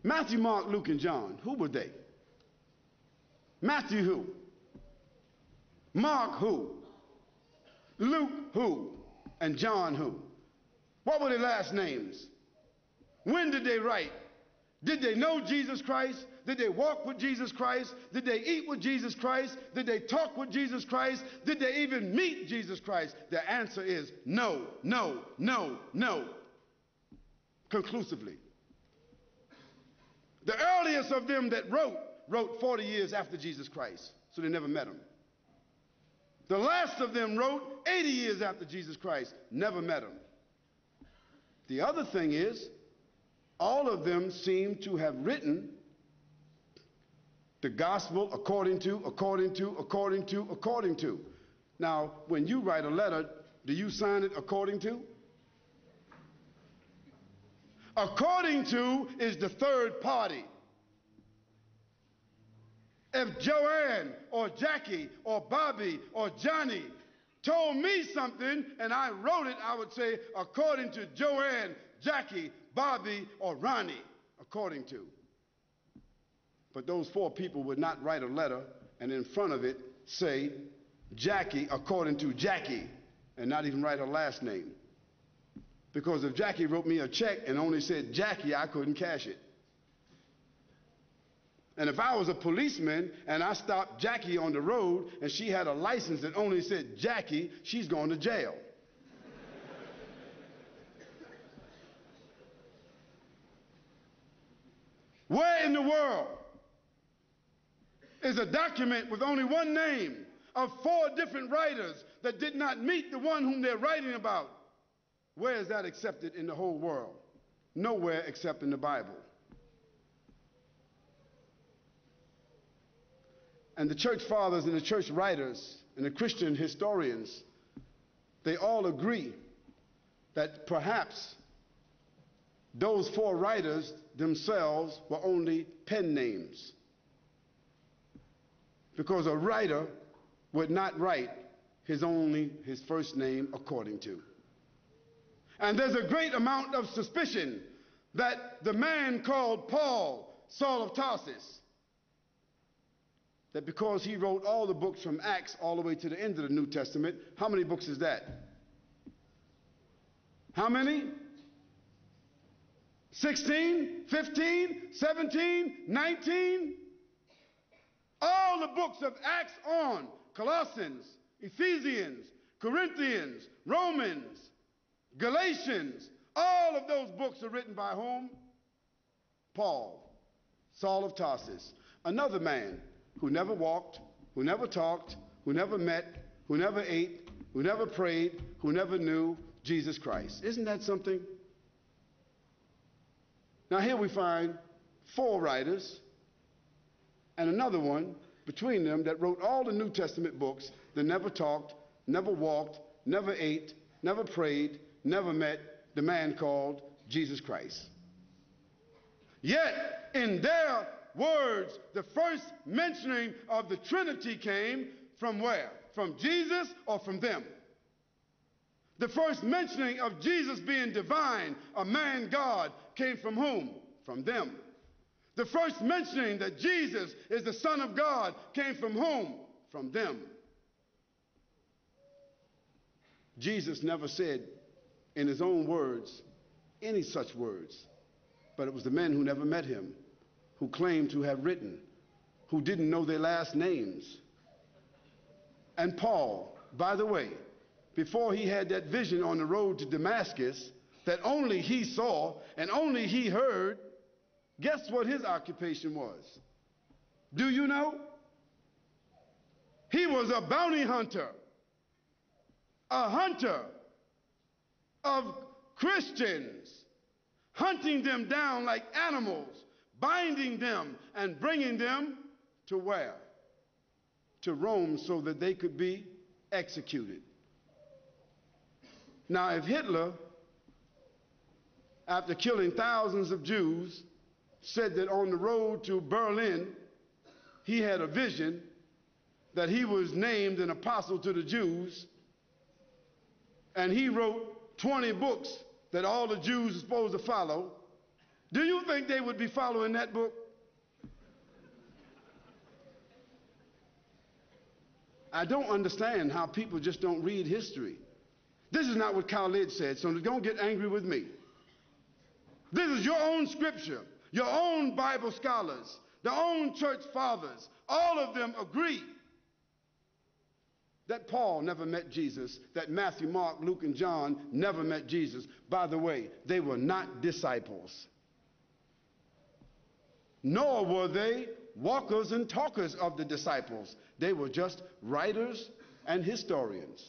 Matthew, Mark, Luke, and John, who were they? Matthew who? Mark who? Luke who? And John who? What were their last names? When did they write? Did they know Jesus Christ? Did they walk with Jesus Christ? Did they eat with Jesus Christ? Did they talk with Jesus Christ? Did they even meet Jesus Christ? The answer is no, no, no, no. Conclusively. The earliest of them that wrote 40 years after Jesus Christ, so they never met him. The last of them wrote 80 years after Jesus Christ, never met him. The other thing is, all of them seem to have written the gospel according to. Now, when you write a letter, do you sign it according to? According to is the third party. If Joanne or Jackie or Bobby or Johnny told me something and I wrote it, I would say according to Joanne, Jackie, Bobby, or Ronnie, according to. But those four people would not write a letter and in front of it say Jackie according to Jackie and not even write her last name. Because if Jackie wrote me a check and only said Jackie, I couldn't cash it. And if I was a policeman and I stopped Jackie on the road and she had a license that only said Jackie, she's going to jail. Where in the world is a document with only one name of four different writers that did not meet the one whom they're writing about? Where is that accepted in the whole world? Nowhere except in the Bible. And the church fathers and the church writers and the Christian historians, they all agree that perhaps those four writers themselves were only pen names. Because a writer would not write his first name according to. And there's a great amount of suspicion that the man called Paul, Saul of Tarsus, that because he wrote all the books from Acts all the way to the end of the New Testament, how many books is that? How many? 16, 15, 17, 19? All the books of Acts on, Colossians, Ephesians, Corinthians, Romans, Galatians, all of those books are written by whom? Paul, Saul of Tarsus, another man who never walked, who never talked, who never met, who never ate, who never prayed, who never knew Jesus Christ. Isn't that something? Now here we find four writers and another one between them that wrote all the New Testament books that never talked, never walked, never ate, never prayed, never met the man called Jesus Christ. Yet in their words, the first mentioning of the Trinity came from where? From Jesus or from them? The first mentioning of Jesus being divine, a man God, came from whom? From them. The first mentioning that Jesus is the Son of God came from whom? From them. Jesus never said in his own words any such words, but it was the men who never met him, who claimed to have written, who didn't know their last names. And Paul, by the way, before he had that vision on the road to Damascus that only he saw and only he heard, guess what his occupation was? Do you know? He was a bounty hunter, a hunter of Christians, hunting them down like animals, binding them and bringing them to where? To Rome so that they could be executed. Now, if Hitler, after killing thousands of Jews, said that on the road to Berlin, he had a vision that he was named an apostle to the Jews, and he wrote 20 books that all the Jews are supposed to follow, do you think they would be following that book? I don't understand how people just don't read history. This is not what Khalid said, so don't get angry with me. This is your own scripture, your own Bible scholars, the own church fathers. All of them agree that Paul never met Jesus, that Matthew, Mark, Luke, and John never met Jesus. By the way, they were not disciples. Nor were they walkers and talkers of the disciples. They were just writers and historians.